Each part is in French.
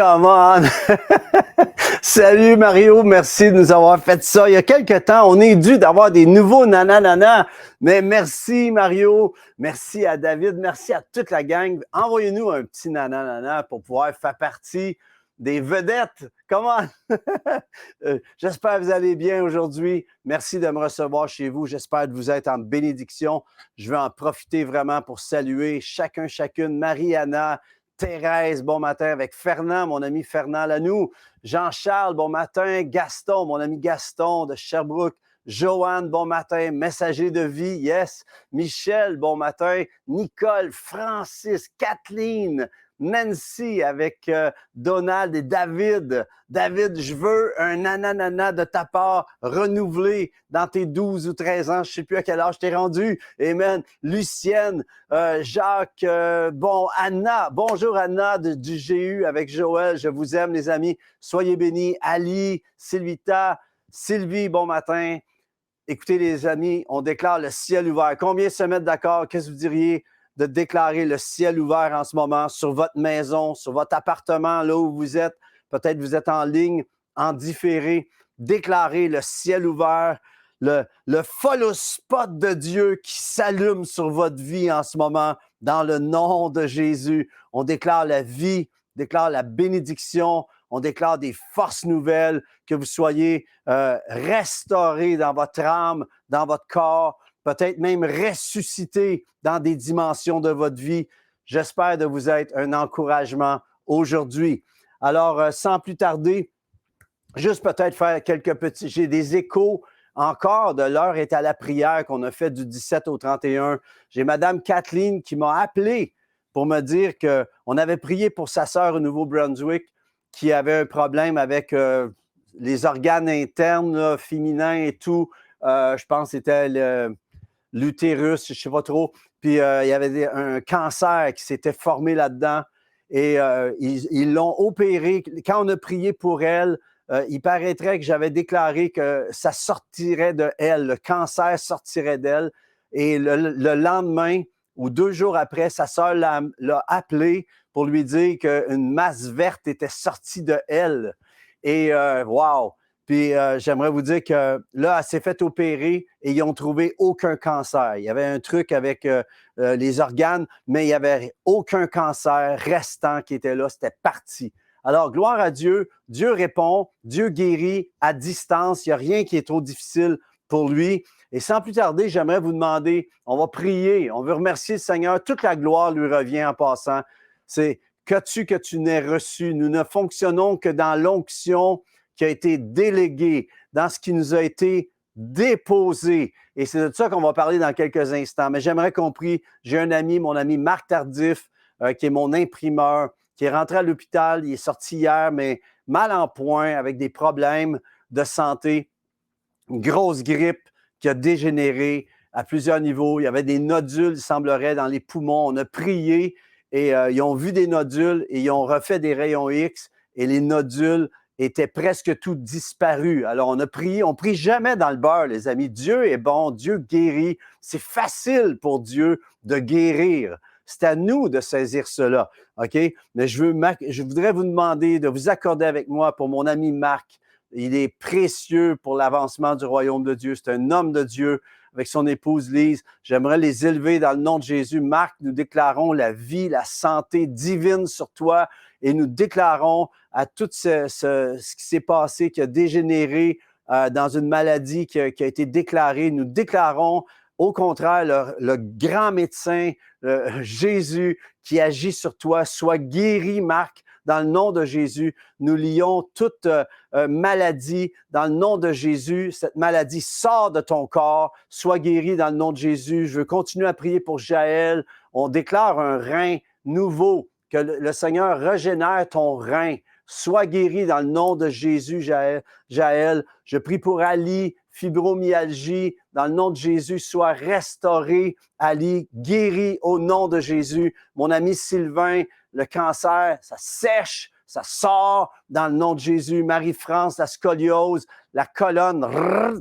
Come on! Salut Mario, merci de nous avoir fait ça. Il y a quelques temps, on est dû d'avoir des nouveaux nanana, mais merci Mario, merci à David, merci à toute la gang. Envoyez-nous un petit nanana pour pouvoir faire partie des vedettes. Comment? J'espère que vous allez bien aujourd'hui. Merci de me recevoir chez vous. J'espère que vous êtes en bénédiction. Je veux en profiter vraiment pour saluer chacune. Mariana, Thérèse, bon matin, avec Fernand, mon ami Fernand Lanoux. Jean-Charles, bon matin. Gaston, mon ami Gaston de Sherbrooke. Joanne, bon matin. Messager de vie, yes. Michel, bon matin. Nicole, Francis, Kathleen, Nancy avec Donald et David. David, je veux un nanana de ta part renouvelé dans tes 12 ou 13 ans. Je ne sais plus à quel âge t'es rendu. Amen. Lucienne, Jacques, Anna. Bonjour Anna du GU avec Joël. Je vous aime les amis. Soyez bénis. Ali, Sylvita, Sylvie, bon matin. Écoutez les amis, on déclare le ciel ouvert. Combien se mettent d'accord? Qu'est-ce que vous diriez de déclarer le ciel ouvert en ce moment sur votre maison, sur votre appartement, là où vous êtes? Peut-être vous êtes en ligne, en différé. Déclarez le ciel ouvert, le follow spot de Dieu qui s'allume sur votre vie en ce moment. Dans le nom de Jésus, on déclare la vie, on déclare la bénédiction, on déclare des forces nouvelles, que vous soyez restaurés dans votre âme, dans votre corps, peut-être même ressuscité dans des dimensions de votre vie. J'espère de vous être un encouragement aujourd'hui. Alors, sans plus tarder, juste peut-être faire quelques petits... J'ai des échos encore de l'heure est à la prière qu'on a fait du 17 au 31. J'ai Mme Kathleen qui m'a appelé pour me dire qu'on avait prié pour sa sœur au Nouveau-Brunswick qui avait un problème avec les organes internes, là, féminins et tout. Je pense que c'était l'utérus, je ne sais pas trop. Puis il y avait un cancer qui s'était formé là-dedans. Et ils l'ont opéré. Quand on a prié pour elle, il paraîtrait que j'avais déclaré que ça sortirait de elle, le cancer sortirait d'elle. Et le lendemain ou 2 jours après, sa sœur l'a appelé pour lui dire qu'une masse verte était sortie de elle. Et wow! Puis j'aimerais vous dire que là, elle s'est fait opérer et ils n'ont trouvé aucun cancer. Il y avait un truc avec les organes, mais il n'y avait aucun cancer restant qui était là. C'était parti. Alors, gloire à Dieu. Dieu répond. Dieu guérit à distance. Il n'y a rien qui est trop difficile pour lui. Et sans plus tarder, j'aimerais vous demander, on va prier, on veut remercier le Seigneur. Toute la gloire lui revient en passant. C'est qu'as-tu que tu n'aies reçu? Nous ne fonctionnons que dans l'onction qui a été déléguée, dans ce qui nous a été déposé. Et c'est de ça qu'on va parler dans quelques instants. Mais j'aimerais qu'on prie. J'ai un ami, mon ami Marc Tardif, qui est mon imprimeur, qui est rentré à l'hôpital. Il est sorti hier, mais mal en point, avec des problèmes de santé. Une grosse grippe qui a dégénéré à plusieurs niveaux. Il y avait des nodules, il semblerait, dans les poumons. On a prié et ils ont vu des nodules et ils ont refait des rayons X et les nodules étaient presque tous disparus. Alors, on a prié. On ne prie jamais dans le beurre, les amis. Dieu est bon, Dieu guérit. C'est facile pour Dieu de guérir. C'est à nous de saisir cela, OK? Mais je voudrais vous demander de vous accorder avec moi pour mon ami Marc. Il est précieux pour l'avancement du royaume de Dieu. C'est un homme de Dieu avec son épouse Lise. J'aimerais les élever dans le nom de Jésus. Marc, nous déclarons la vie, la santé divine sur toi et nous déclarons à tout ce qui s'est passé, qui a dégénéré dans une maladie qui a été déclarée. Nous déclarons au contraire le grand médecin, Jésus, qui agit sur toi. Sois guéri, Marc. Dans le nom de Jésus, nous lions toute maladie dans le nom de Jésus. Cette maladie sort de ton corps. Sois guéri dans le nom de Jésus. Je veux continuer à prier pour Jaël. On déclare un rein nouveau, que le Seigneur régénère ton rein. Sois guéri dans le nom de Jésus, Jaël. Je prie pour Ali, fibromyalgie. Dans le nom de Jésus, sois restauré, Ali, guéri au nom de Jésus. Mon ami Sylvain, le cancer, ça sèche, ça sort dans le nom de Jésus. Marie-France, la scoliose, la colonne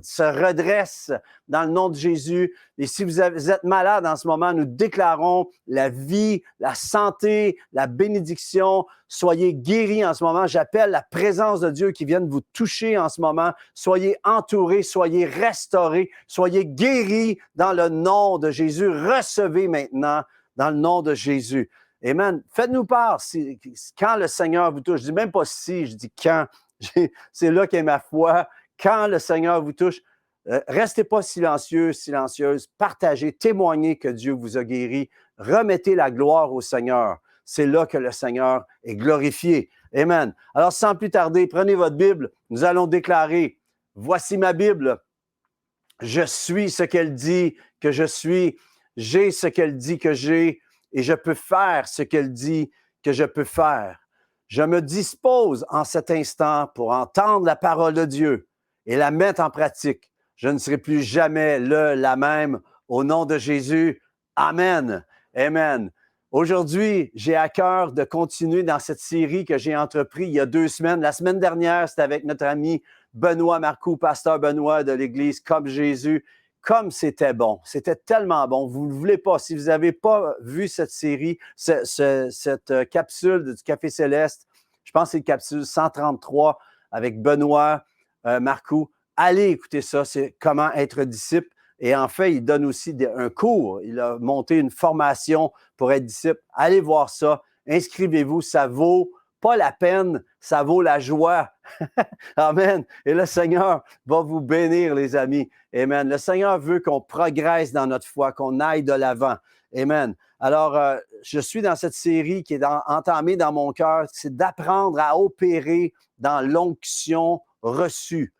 se redresse dans le nom de Jésus. Et si vous êtes malade en ce moment, nous déclarons la vie, la santé, la bénédiction. Soyez guéris en ce moment. J'appelle la présence de Dieu qui vienne vous toucher en ce moment. Soyez entourés, soyez restaurés, soyez guéris dans le nom de Jésus. Recevez maintenant dans le nom de Jésus. Amen. Faites-nous part quand le Seigneur vous touche. Je dis même pas si, je dis quand. C'est là qu'est ma foi. Quand le Seigneur vous touche, restez pas silencieux, silencieuse. Partagez, témoignez que Dieu vous a guéri. Remettez la gloire au Seigneur. C'est là que le Seigneur est glorifié. Amen. Alors, sans plus tarder, prenez votre Bible. Nous allons déclarer, voici ma Bible. Je suis ce qu'elle dit que je suis. J'ai ce qu'elle dit que j'ai. Et je peux faire ce qu'elle dit que je peux faire. Je me dispose en cet instant pour entendre la parole de Dieu et la mettre en pratique. Je ne serai plus jamais la même. Au nom de Jésus, Amen. Amen. Aujourd'hui, j'ai à cœur de continuer dans cette série que j'ai entreprise il y a 2 semaines. La semaine dernière, c'était avec notre ami Benoît Marcoux, pasteur Benoît de l'Église Comme Jésus. Comme c'était bon, c'était tellement bon. Vous ne voulez pas, si vous n'avez pas vu cette série, cette capsule du Café Céleste, je pense que c'est la capsule 133 avec Benoît Marcoux. Allez écouter ça, c'est comment être disciple. Et en fait, il donne aussi un cours. Il a monté une formation pour être disciple. Allez voir ça, inscrivez-vous, ça vaut pas la peine, ça vaut la joie. Amen. Et le Seigneur va vous bénir, les amis. Amen. Le Seigneur veut qu'on progresse dans notre foi, qu'on aille de l'avant. Amen. Alors, je suis dans cette série qui est entamée dans mon cœur, c'est d'apprendre à opérer dans l'onction reçue.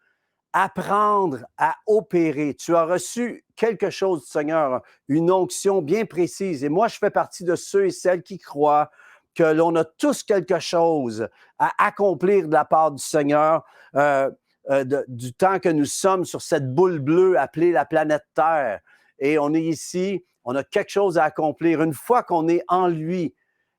Apprendre à opérer. Tu as reçu quelque chose du Seigneur, une onction bien précise. Et moi, je fais partie de ceux et celles qui croient que l'on a tous quelque chose à accomplir de la part du Seigneur du temps que nous sommes sur cette boule bleue appelée la planète Terre. Et on est ici, on a quelque chose à accomplir. Une fois qu'on est en lui,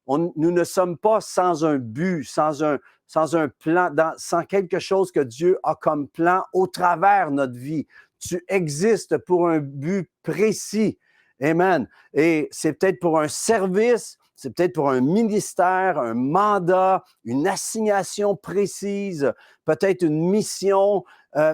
nous ne sommes pas sans un but, sans un plan, sans quelque chose que Dieu a comme plan au travers de notre vie. Tu existes pour un but précis. Amen. Et c'est peut-être pour un service, c'est peut-être pour un ministère, un mandat, une assignation précise, peut-être une mission,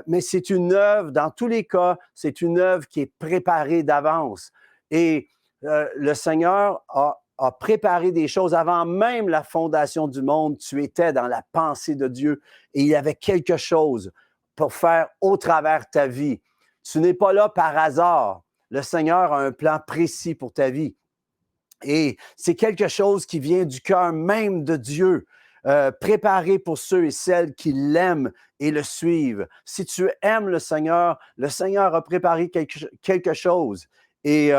mais c'est une œuvre, dans tous les cas, c'est une œuvre qui est préparée d'avance. Et le Seigneur a préparé des choses avant même la fondation du monde. Tu étais dans la pensée de Dieu et il y avait quelque chose pour faire au travers ta vie. Tu n'es pas là par hasard. Le Seigneur a un plan précis pour ta vie. Et c'est quelque chose qui vient du cœur même de Dieu, préparé pour ceux et celles qui l'aiment et le suivent. Si tu aimes le Seigneur a préparé quelque chose. Et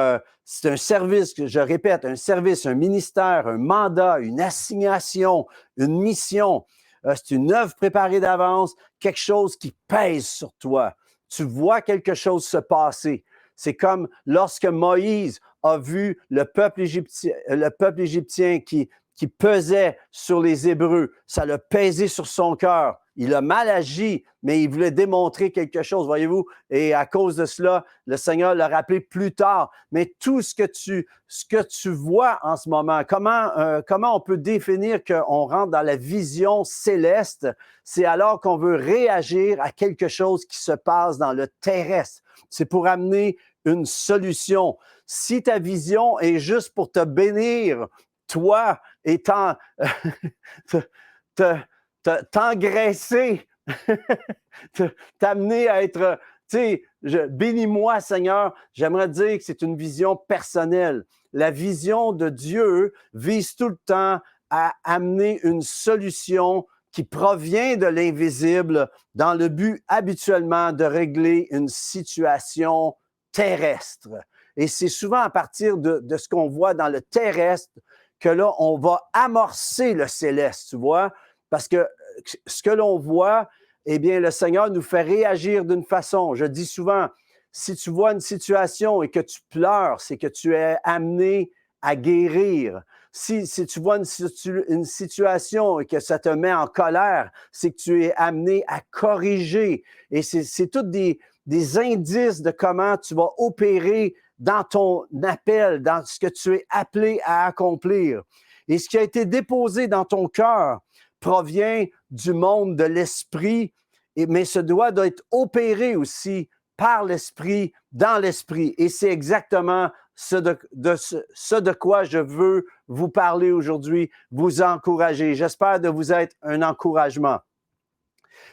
c'est un service, je répète, un service, un ministère, un mandat, une assignation, une mission. C'est une œuvre préparée d'avance, quelque chose qui pèse sur toi. Tu vois quelque chose se passer. C'est comme lorsque Moïse a vu le peuple égyptien qui pesait sur les Hébreux. Ça l'a pesé sur son cœur. Il a mal agi, mais il voulait démontrer quelque chose, voyez-vous. Et à cause de cela, le Seigneur l'a rappelé plus tard. Mais tout ce que tu vois en ce moment, comment on peut définir qu'on rentre dans la vision céleste? C'est alors qu'on veut réagir à quelque chose qui se passe dans le terrestre. C'est pour amener une solution. Si ta vision est juste pour te bénir, toi étant t'engraisser, t'amener à être, tu sais, bénis-moi Seigneur, j'aimerais dire que c'est une vision personnelle. La vision de Dieu vise tout le temps à amener une solution qui provient de l'invisible dans le but habituellement de régler une situation terrestre. Et c'est souvent à partir de ce qu'on voit dans le terrestre que là, on va amorcer le céleste, tu vois? Parce que ce que l'on voit, eh bien, le Seigneur nous fait réagir d'une façon. Je dis souvent, si tu vois une situation et que tu pleures, c'est que tu es amené à guérir. Si tu vois une situation et que ça te met en colère, c'est que tu es amené à corriger. Et c'est tous des indices de comment tu vas opérer dans ton appel, dans ce que tu es appelé à accomplir. Et ce qui a été déposé dans ton cœur provient du monde de l'esprit, mais ce doit être opéré aussi par l'esprit, dans l'esprit. Et c'est exactement ce de quoi je veux vous parler aujourd'hui, vous encourager. J'espère de vous être un encouragement.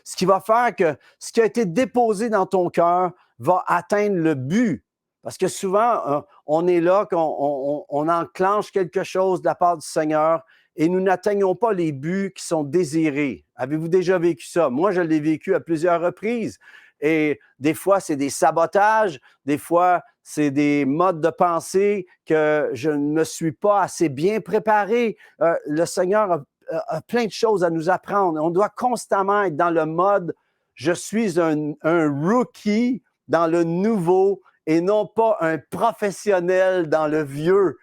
Ce qui va faire que ce qui a été déposé dans ton cœur va atteindre le but. Parce que souvent, on est là, on enclenche quelque chose de la part du Seigneur et nous n'atteignons pas les buts qui sont désirés. Avez-vous déjà vécu ça? Moi, je l'ai vécu à plusieurs reprises. Et des fois, c'est des sabotages, des fois, c'est des modes de pensée que je ne me suis pas assez bien préparé. Le Seigneur a plein de choses à nous apprendre. On doit constamment être dans le mode « je suis un rookie dans le nouveau » et non pas un professionnel dans le vieux,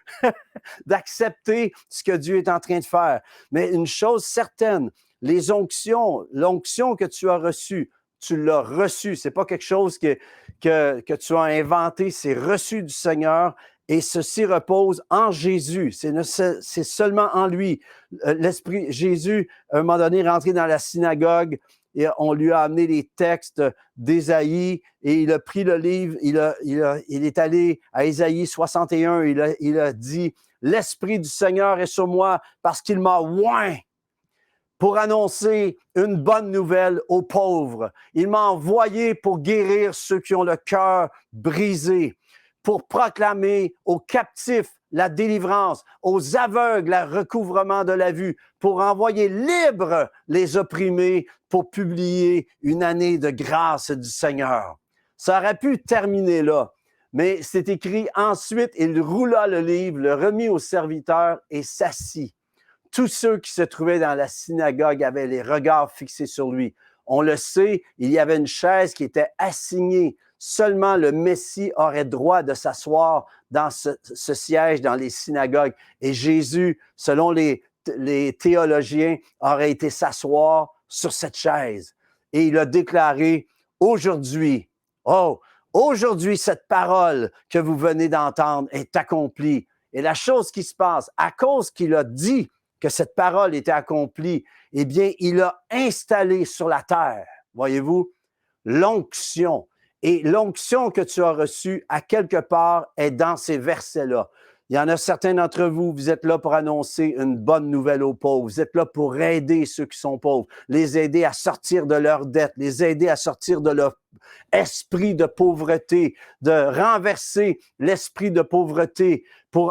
d'accepter ce que Dieu est en train de faire. Mais une chose certaine, les onctions, l'onction que tu as reçue, tu l'as reçue. C'est pas quelque chose que tu as inventé, c'est reçu du Seigneur et ceci repose en Jésus. C'est seulement en lui. L'Esprit, Jésus, à un moment donné, est rentré dans la synagogue et on lui a amené les textes d'Ésaïe et il a pris le livre, il est allé à Ésaïe 61, il a dit « L'Esprit du Seigneur est sur moi parce qu'il m'a oint pour annoncer une bonne nouvelle aux pauvres. Il m'a envoyé pour guérir ceux qui ont le cœur brisé, pour proclamer aux captifs la délivrance, aux aveugles le recouvrement de la vue, pour envoyer libres les opprimés, pour publier une année de grâce du Seigneur. » Ça aurait pu terminer là, mais c'est écrit ensuite, il roula le livre, le remit au serviteur et s'assit. Tous ceux qui se trouvaient dans la synagogue avaient les regards fixés sur lui. On le sait, il y avait une chaise qui était assignée. Seulement le Messie aurait droit de s'asseoir dans ce siège dans les synagogues. Et Jésus, selon les théologiens, aurait été s'asseoir sur cette chaise. Et il a déclaré, aujourd'hui, aujourd'hui, cette parole que vous venez d'entendre est accomplie. Et la chose qui se passe, à cause qu'il a dit que cette parole était accomplie, eh bien, il a installé sur la terre, voyez-vous, l'onction. Et l'onction que tu as reçue, à quelque part, est dans ces versets-là. Il y en a certains d'entre vous, vous êtes là pour annoncer une bonne nouvelle aux pauvres. Vous êtes là pour aider ceux qui sont pauvres, les aider à sortir de leurs dettes, les aider à sortir de leur esprit de pauvreté, de renverser l'esprit de pauvreté, vous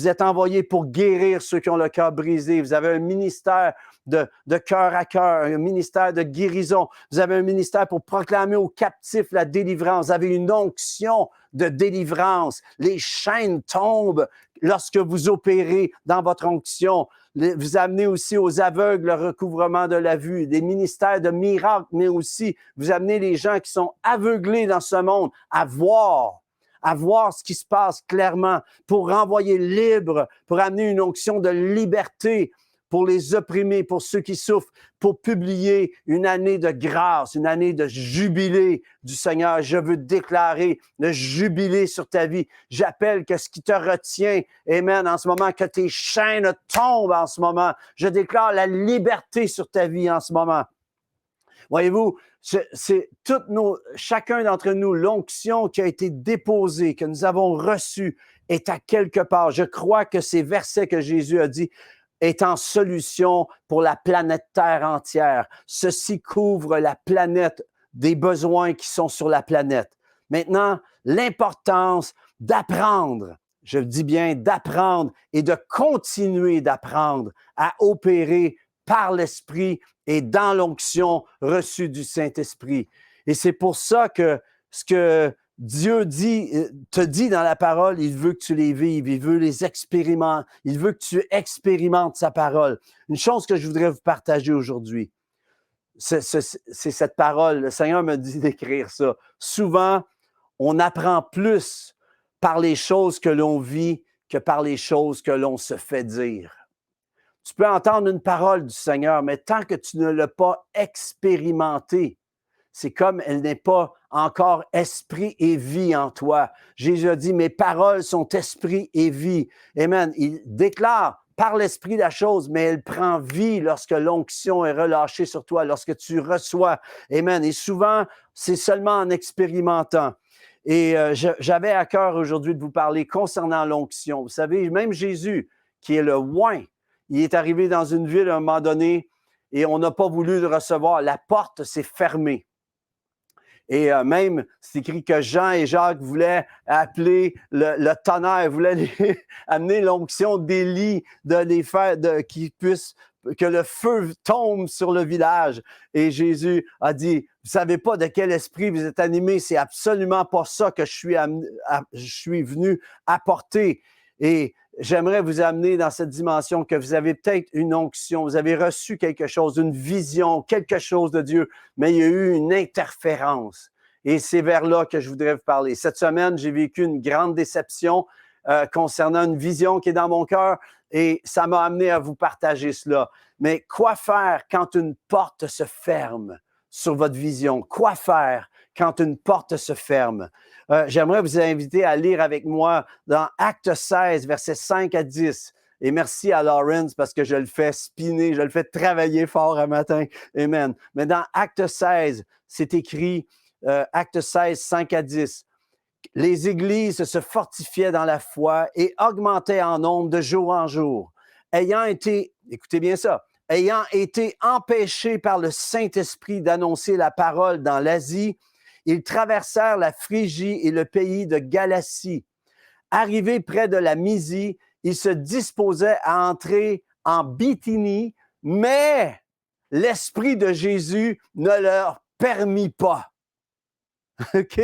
êtes envoyés pour guérir ceux qui ont le cœur brisé. Vous avez un ministère de cœur à cœur, un ministère de guérison. Vous avez un ministère pour proclamer aux captifs la délivrance. Vous avez une onction de délivrance. Les chaînes tombent lorsque vous opérez dans votre onction. Vous amenez aussi aux aveugles le recouvrement de la vue, des ministères de miracles, mais aussi vous amenez les gens qui sont aveuglés dans ce monde à voir ce qui se passe clairement, pour renvoyer libre, pour amener une onction de liberté pour les opprimés, pour ceux qui souffrent, pour publier une année de grâce, une année de jubilé du Seigneur. Je veux déclarer le jubilé sur ta vie. J'appelle que ce qui te retient, amen, en ce moment, que tes chaînes tombent en ce moment. Je déclare la liberté sur ta vie en ce moment. Voyez-vous, c'est chacun d'entre nous, l'onction qui a été déposée, que nous avons reçue, est à quelque part. Je crois que ces versets que Jésus a dit est en solution pour la planète Terre entière. Ceci couvre la planète des besoins qui sont sur la planète. Maintenant, l'importance d'apprendre, je dis bien d'apprendre et de continuer d'apprendre à opérer par l'Esprit et dans l'onction reçue du Saint-Esprit. Et c'est pour ça que ce que Dieu te dit dans la parole, il veut que tu les vives, il veut les expérimenter, il veut que tu expérimentes sa parole. Une chose que je voudrais vous partager aujourd'hui, c'est cette parole. Le Seigneur me dit d'écrire ça. Souvent, on apprend plus par les choses que l'on vit que par les choses que l'on se fait dire. Tu peux entendre une parole du Seigneur, mais tant que tu ne l'as pas expérimentée, c'est comme elle n'est pas encore esprit et vie en toi. Jésus a dit, mes paroles sont esprit et vie. Amen. Il déclare par l'esprit la chose, mais elle prend vie lorsque l'onction est relâchée sur toi, lorsque tu reçois. Amen. Et souvent, c'est seulement en expérimentant. Et j'avais à cœur aujourd'hui de vous parler concernant l'onction. Vous savez, même Jésus, qui est le oint, il est arrivé dans une ville à un moment donné et on n'a pas voulu le recevoir. La porte s'est fermée. Et même, c'est écrit que Jean et Jacques voulaient appeler le tonnerre, voulaient amener l'onction d'Élie, de les faire, que le feu tombe sur le village. Et Jésus a dit, vous savez pas de quel esprit vous êtes animés, c'est absolument pas ça que je suis venu apporter. Et j'aimerais vous amener dans cette dimension que vous avez peut-être une onction, vous avez reçu quelque chose, une vision, quelque chose de Dieu, mais il y a eu une interférence. Et c'est vers là que je voudrais vous parler. Cette semaine, j'ai vécu une grande déception concernant une vision qui est dans mon cœur et ça m'a amené à vous partager cela. Mais quoi faire quand une porte se ferme sur votre vision? Quoi faire quand une porte se ferme? J'aimerais vous inviter à lire avec moi dans Acte 16, versets 5 à 10. Et merci à Lawrence parce que je le fais spinner, je le fais travailler fort un matin. Amen. Mais dans Acte 16, c'est écrit, Acte 16, 5 à 10. Les églises se fortifiaient dans la foi et augmentaient en nombre de jour en jour. Ayant été, écoutez bien ça, ayant été empêchés par le Saint-Esprit d'annoncer la parole dans l'Asie, ils traversèrent la Phrygie et le pays de Galatie. Arrivés près de la Mysie, ils se disposaient à entrer en Bithynie, mais l'Esprit de Jésus ne leur permit pas. OK?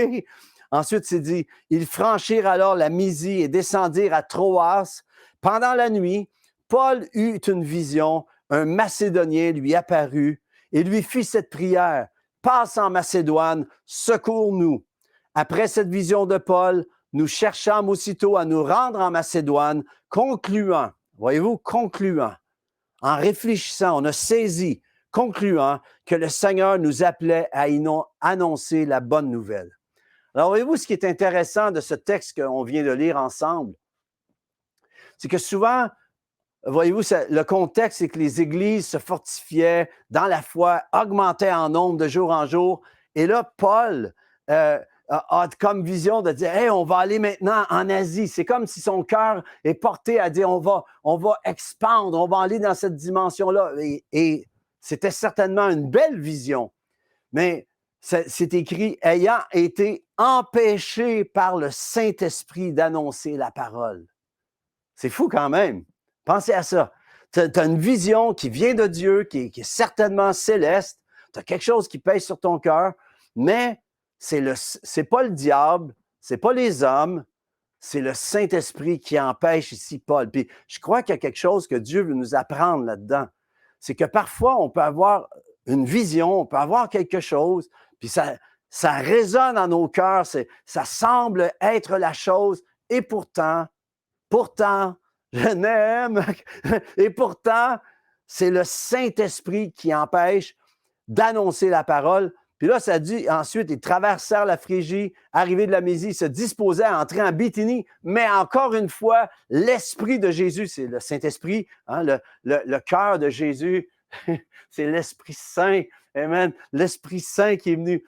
Ensuite, c'est dit, ils franchirent alors la Mysie et descendirent à Troas. Pendant la nuit, Paul eut une vision, un Macédonien lui apparut et lui fit cette prière. Passe en Macédoine, secours-nous. Après cette vision de Paul, nous cherchâmes aussitôt à nous rendre en Macédoine, concluant, voyez-vous, concluant, en réfléchissant, on a saisi, concluant que le Seigneur nous appelait à annoncer la bonne nouvelle. Alors, voyez-vous, ce qui est intéressant de ce texte qu'on vient de lire ensemble, c'est que souvent, voyez-vous, le contexte, c'est que les églises se fortifiaient dans la foi, augmentaient en nombre de jour en jour. Et là, Paul a comme vision de dire, hey, on va aller maintenant en Asie. C'est comme si son cœur est porté à dire, on va expandre, on va aller dans cette dimension-là. Et c'était certainement une belle vision. Mais c'est écrit, ayant été empêché par le Saint-Esprit d'annoncer la parole. C'est fou quand même. Pensez à ça. Tu as une vision qui vient de Dieu, qui est certainement céleste. Tu as quelque chose qui pèse sur ton cœur, mais c'est pas le diable, c'est pas les hommes, c'est le Saint-Esprit qui empêche ici Paul. Puis je crois qu'il y a quelque chose que Dieu veut nous apprendre là-dedans. C'est que parfois, on peut avoir une vision, on peut avoir quelque chose, puis ça résonne dans nos cœurs, ça semble être la chose, et pourtant, je n'aime, et pourtant, c'est le Saint-Esprit qui empêche d'annoncer la parole. Puis là, ça dit, ensuite, ils traversèrent la Phrygie, arrivés de la Mysie, ils se disposaient à entrer en Bithynie, mais encore une fois, l'Esprit de Jésus, c'est le Saint-Esprit, hein, le cœur de Jésus, c'est l'Esprit Saint, amen, l'Esprit Saint qui est venu,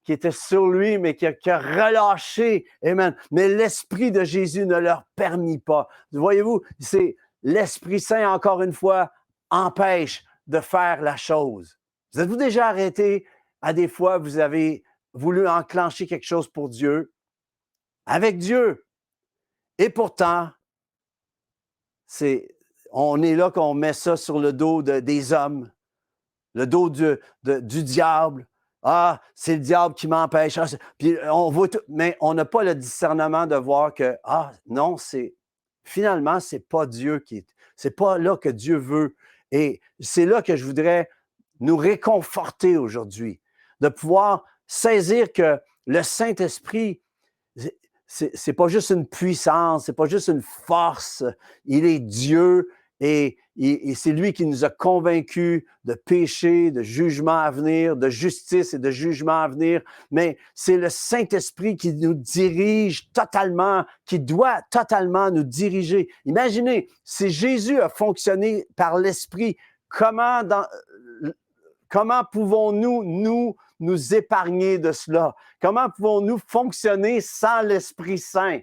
qui était sur lui, mais qui a relâché, amen, mais l'Esprit de Jésus ne leur permit pas. Voyez-vous, c'est l'Esprit Saint, encore une fois, empêche de faire la chose. Vous êtes-vous déjà arrêté à des fois, vous avez voulu enclencher quelque chose pour Dieu, avec Dieu, et pourtant, on est là qu'on met ça sur le dos des hommes, le dos du diable. Ah, c'est le diable qui m'empêche. Ah, puis on voit tout, mais on n'a pas le discernement de voir que, non, finalement, c'est pas Dieu c'est pas là que Dieu veut. Et c'est là que je voudrais nous réconforter aujourd'hui, de pouvoir saisir que le Saint-Esprit, c'est pas juste une puissance, c'est pas juste une force. Il est Dieu et c'est lui qui nous a convaincus de péché, de jugement à venir, de justice et de jugement à venir. Mais c'est le Saint-Esprit qui nous dirige totalement, qui doit totalement nous diriger. Imaginez, si Jésus a fonctionné par l'Esprit, comment pouvons-nous nous épargner de cela? Comment pouvons-nous fonctionner sans l'Esprit Saint?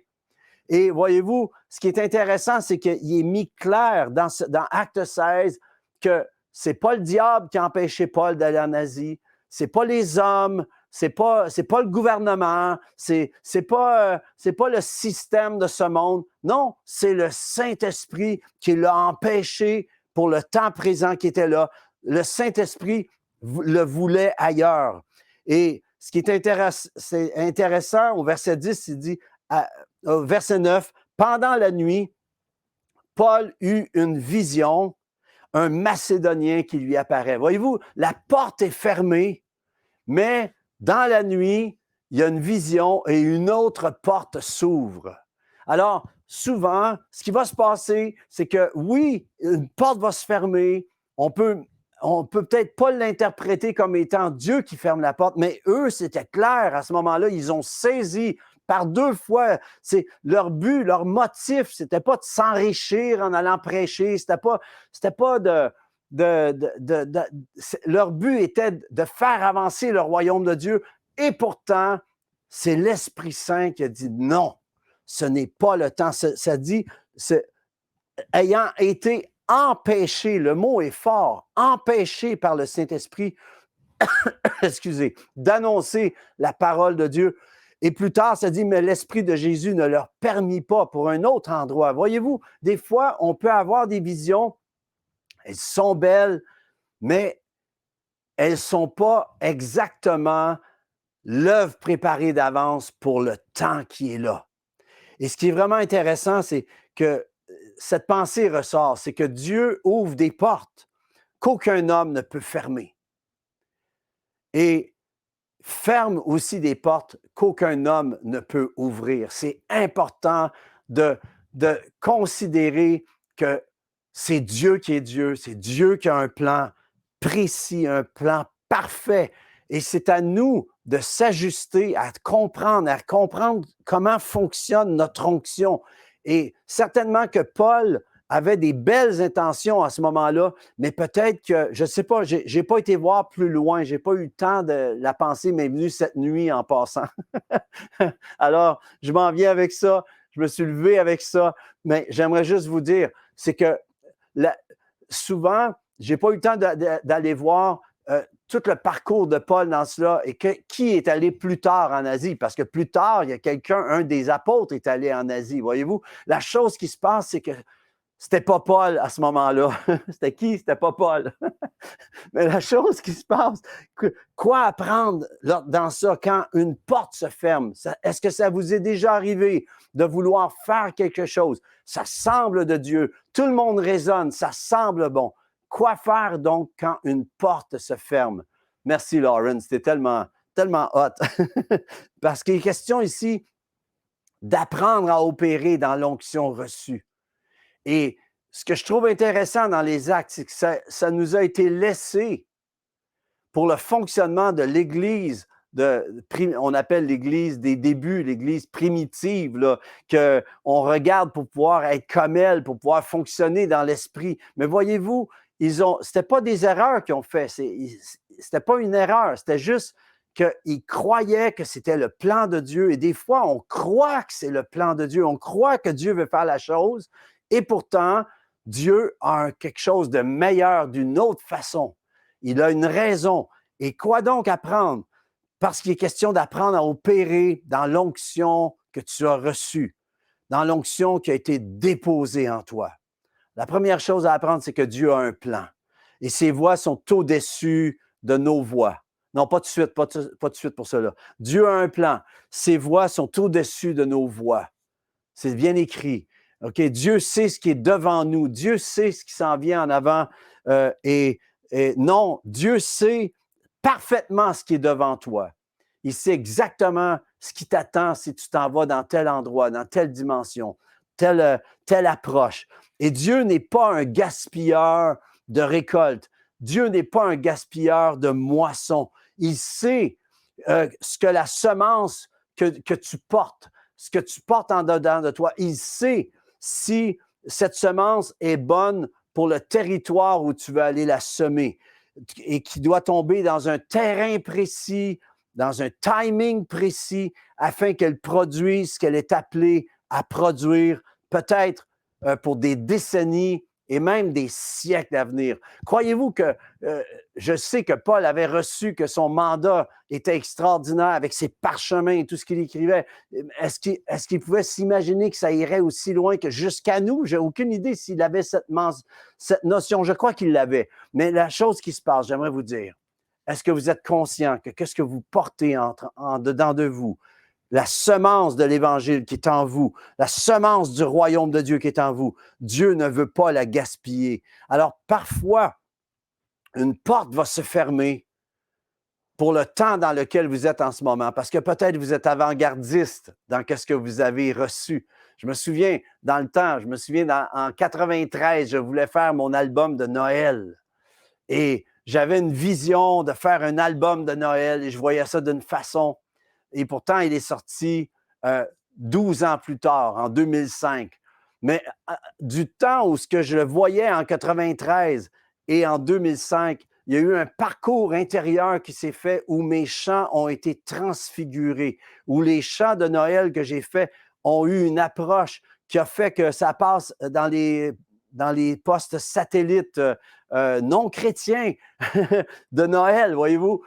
Et voyez-vous, ce qui est intéressant, c'est qu'il est mis clair dans Acte 16 que c'est pas le diable qui a empêché Paul d'aller en Asie, c'est pas les hommes, c'est pas le gouvernement, c'est pas le système de ce monde. Non, c'est le Saint-Esprit qui l'a empêché pour le temps présent qui était là. Le Saint-Esprit le voulait ailleurs. Et ce qui est intéressant, au verset 10, il dit, verset 9, pendant la nuit, Paul eut une vision, un Macédonien qui lui apparaît. Voyez-vous, la porte est fermée, mais dans la nuit, il y a une vision et une autre porte s'ouvre. Alors, souvent, ce qui va se passer, c'est que oui, une porte va se fermer, on peut peut-être pas l'interpréter comme étant Dieu qui ferme la porte, mais eux, c'était clair à ce moment-là, ils ont saisi par deux fois, c'est leur but, leur motif, c'était pas de s'enrichir en allant prêcher, c'était pas leur but était de faire avancer le royaume de Dieu. Et pourtant, c'est l'Esprit Saint qui a dit non, ce n'est pas le temps. Ça dit, ayant été empêché, le mot est fort, empêché par le Saint-Esprit, excusez, d'annoncer la parole de Dieu. Et plus tard, ça dit, mais l'Esprit de Jésus ne leur permit pas pour un autre endroit. Voyez-vous, des fois, on peut avoir des visions, elles sont belles, mais elles ne sont pas exactement l'œuvre préparée d'avance pour le temps qui est là. Et ce qui est vraiment intéressant, c'est que cette pensée ressort, c'est que Dieu ouvre des portes qu'aucun homme ne peut fermer. Et ferme aussi des portes qu'aucun homme ne peut ouvrir. C'est important de considérer que c'est Dieu qui est Dieu, c'est Dieu qui a un plan précis, un plan parfait. Et c'est à nous de s'ajuster, à comprendre comment fonctionne notre onction. Et certainement que Paul avait des belles intentions à ce moment-là, mais peut-être que, je ne sais pas, je n'ai pas été voir plus loin, je n'ai pas eu le temps de la pensée m'est venue cette nuit en passant. Alors, je m'en viens avec ça, je me suis levé avec ça, mais j'aimerais juste vous dire, c'est que souvent, je n'ai pas eu le temps d'aller voir tout le parcours de Paul dans cela et qui est allé plus tard en Asie, parce que plus tard, il y a un des apôtres est allé en Asie, voyez-vous. La chose qui se passe, c'est que c'était pas Paul à ce moment-là. C'était qui? C'était pas Paul. Mais la chose qui se passe, quoi apprendre dans ça quand une porte se ferme? Est-ce que ça vous est déjà arrivé de vouloir faire quelque chose? Ça semble de Dieu. Tout le monde raisonne. Ça semble bon. Quoi faire donc quand une porte se ferme? Merci, Lauren. C'était tellement hot. Parce qu'il est question ici d'apprendre à opérer dans l'onction reçue. Et ce que je trouve intéressant dans les actes, c'est que ça nous a été laissé pour le fonctionnement de l'Église, on appelle l'Église des débuts, l'Église primitive, qu'on regarde pour pouvoir être comme elle, pour pouvoir fonctionner dans l'esprit. Mais voyez-vous, c'était pas des erreurs qu'ils ont fait, c'était pas une erreur, c'était juste qu'ils croyaient que c'était le plan de Dieu. Et des fois, on croit que c'est le plan de Dieu, on croit que Dieu veut faire la chose, et pourtant, Dieu a quelque chose de meilleur d'une autre façon. Il a une raison. Et quoi donc apprendre? Parce qu'il est question d'apprendre à opérer dans l'onction que tu as reçue, dans l'onction qui a été déposée en toi. La première chose à apprendre, c'est que Dieu a un plan. Et ses voies sont au-dessus de nos voies. Non, pas tout de suite pour cela. Dieu a un plan. Ses voies sont au-dessus de nos voies. C'est bien écrit. OK, Dieu sait ce qui est devant nous. Dieu sait ce qui s'en vient en avant. Et non, Dieu sait parfaitement ce qui est devant toi. Il sait exactement ce qui t'attend si tu t'en vas dans tel endroit, dans telle dimension, telle approche. Et Dieu n'est pas un gaspilleur de récolte. Dieu n'est pas un gaspilleur de moisson. Il sait ce que la semence que tu portes, ce que tu portes en dedans de toi, il sait si cette semence est bonne pour le territoire où tu veux aller la semer et qui doit tomber dans un terrain précis, dans un timing précis, afin qu'elle produise ce qu'elle est appelée à produire, peut-être pour des décennies et même des siècles à venir. Croyez-vous que je sais que Paul avait reçu que son mandat était extraordinaire avec ses parchemins et tout ce qu'il écrivait. Est-ce qu'il pouvait s'imaginer que ça irait aussi loin que jusqu'à nous? J'ai aucune idée s'il avait cette notion. Je crois qu'il l'avait. Mais la chose qui se passe, j'aimerais vous dire, est-ce que vous êtes conscient que qu'est-ce que vous portez en dedans de vous? La semence de l'Évangile qui est en vous, la semence du royaume de Dieu qui est en vous, Dieu ne veut pas la gaspiller. Alors, parfois, une porte va se fermer pour le temps dans lequel vous êtes en ce moment, parce que peut-être vous êtes avant-gardiste dans ce que vous avez reçu. Je me souviens, dans le temps, en 93, je voulais faire mon album de Noël. Et j'avais une vision de faire un album de Noël et je voyais ça d'une façon. Et pourtant, il est sorti 12 ans plus tard, en 2005. Mais du temps où ce que je voyais en 93 et en 2005, il y a eu un parcours intérieur qui s'est fait où mes chants ont été transfigurés, où les chants de Noël que j'ai faits ont eu une approche qui a fait que ça passe dans les postes satellites non chrétiens de Noël, voyez-vous.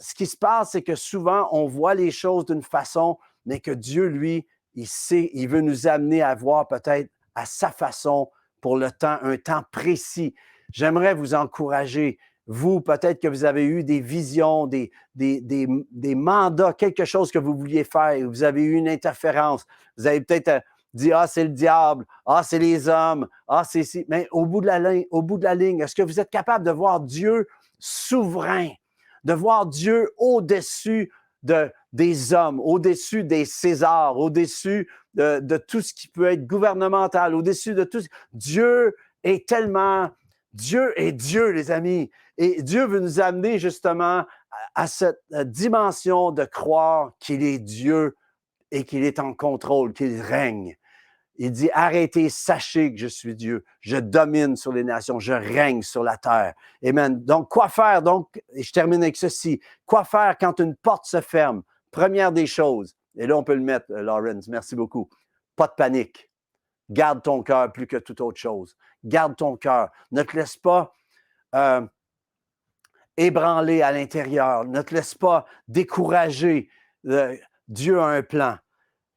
Ce qui se passe, c'est que souvent, on voit les choses d'une façon, mais que Dieu, lui, il sait, il veut nous amener à voir peut-être à sa façon pour un temps précis. J'aimerais vous encourager. Vous, peut-être que vous avez eu des visions, des mandats, quelque chose que vous vouliez faire, vous avez eu une interférence. Vous avez peut-être dit, c'est le diable, c'est les hommes, c'est ici. Mais au bout de la ligne, est-ce que vous êtes capable de voir Dieu souverain? De voir Dieu au-dessus des hommes, au-dessus des Césars, au-dessus de tout ce qui peut être gouvernemental, au-dessus de tout. Dieu est Dieu, les amis. Et Dieu veut nous amener justement à cette dimension de croire qu'il est Dieu et qu'il est en contrôle, qu'il règne. Il dit, arrêtez, sachez que je suis Dieu. Je domine sur les nations, je règne sur la terre. Amen. Donc, quoi faire? Et je termine avec ceci. Quoi faire quand une porte se ferme? Première des choses, et là, on peut le mettre, Lawrence, merci beaucoup. Pas de panique. Garde ton cœur plus que toute autre chose. Garde ton cœur. Ne te laisse pas ébranler à l'intérieur. Ne te laisse pas décourager. Dieu a un plan.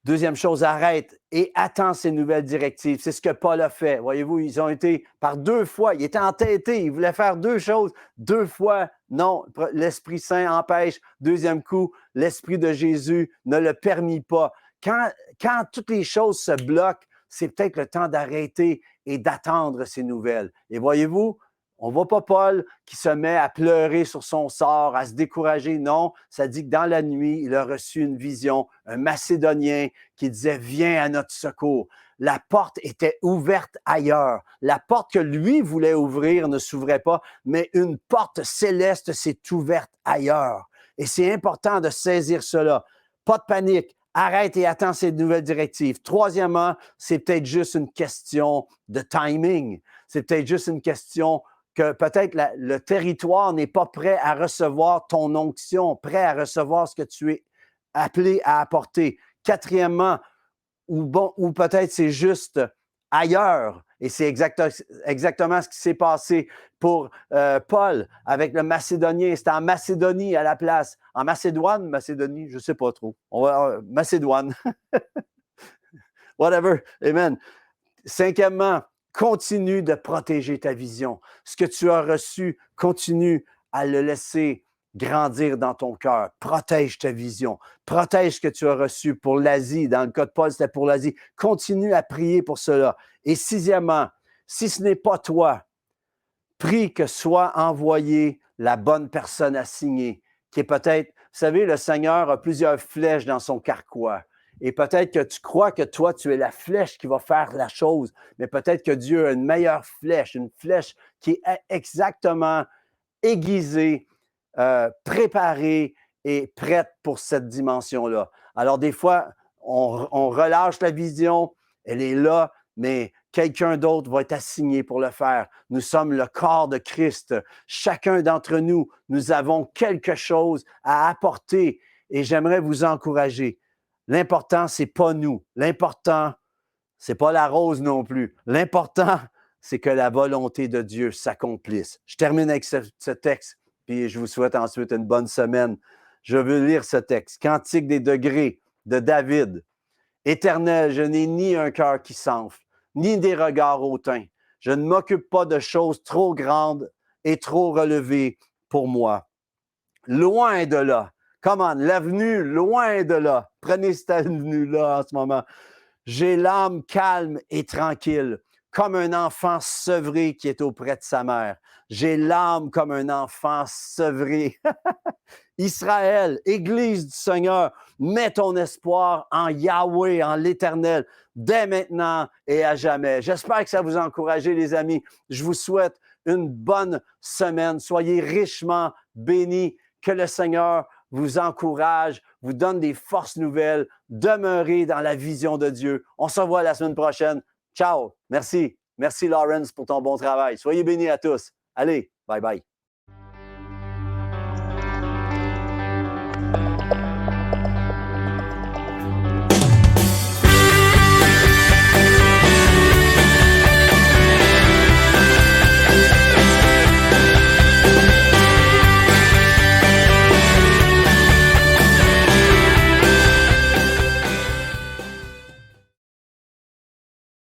Deuxième chose, arrête et attends ces nouvelles directives. C'est ce que Paul a fait. Voyez-vous, ils ont été par 2 fois, il était entêté, il voulait faire 2 choses. 2 fois, non, l'Esprit Saint empêche. Deuxième coup, l'Esprit de Jésus ne le permit pas. Quand toutes les choses se bloquent, c'est peut-être le temps d'arrêter et d'attendre ces nouvelles. Et voyez-vous, on ne voit pas Paul qui se met à pleurer sur son sort, à se décourager. Non, ça dit que dans la nuit, il a reçu une vision, un Macédonien qui disait « Viens à notre secours ». La porte était ouverte ailleurs. La porte que lui voulait ouvrir ne s'ouvrait pas, mais une porte céleste s'est ouverte ailleurs. Et c'est important de saisir cela. Pas de panique. Arrête et attends ces nouvelles directives. Troisièmement, c'est peut-être juste une question de timing. C'est peut-être juste une question que peut-être le territoire n'est pas prêt à recevoir ton onction, prêt à recevoir ce que tu es appelé à apporter. Quatrièmement, ou peut-être c'est juste ailleurs, et c'est exactement ce qui s'est passé pour Paul avec le Macédonien. C'était en Macédonie à la place. En Macédonie, je ne sais pas trop. Macédoine. Whatever. Amen. Cinquièmement, continue de protéger ta vision. Ce que tu as reçu, continue à le laisser grandir dans ton cœur. Protège ta vision. Protège ce que tu as reçu pour l'Asie. Dans le cas de Paul, c'était pour l'Asie. Continue à prier pour cela. Et sixièmement, si ce n'est pas toi, prie que soit envoyée la bonne personne assignée, qui est peut-être savez, le Seigneur a plusieurs flèches dans son carquois. Et peut-être que tu crois que toi, tu es la flèche qui va faire la chose, mais peut-être que Dieu a une meilleure flèche, une flèche qui est exactement aiguisée, préparée et prête pour cette dimension-là. Alors, des fois, on relâche la vision, elle est là, mais quelqu'un d'autre va être assigné pour le faire. Nous sommes le corps de Christ. Chacun d'entre nous, nous avons quelque chose à apporter et j'aimerais vous encourager. L'important, c'est pas nous. L'important, c'est pas la rose non plus. L'important, c'est que la volonté de Dieu s'accomplisse. Je termine avec ce texte, puis je vous souhaite ensuite une bonne semaine. Je veux lire ce texte. Cantique des degrés de David. Éternel, je n'ai ni un cœur qui s'enfle, ni des regards hautains. Je ne m'occupe pas de choses trop grandes et trop relevées pour moi. Loin de là. Comment? L'avenue, loin de là. Prenez cette avenue-là en ce moment. J'ai l'âme calme et tranquille, comme un enfant sevré qui est auprès de sa mère. J'ai l'âme comme un enfant sevré. Israël, Église du Seigneur, mets ton espoir en Yahweh, en l'Éternel, dès maintenant et à jamais. J'espère que ça vous a encouragé, les amis. Je vous souhaite une bonne semaine. Soyez richement bénis. Que le Seigneur vous encourage, vous donne des forces nouvelles. Demeurez dans la vision de Dieu. On se revoit la semaine prochaine. Ciao. Merci. Merci, Lawrence, pour ton bon travail. Soyez bénis à tous. Allez, bye bye.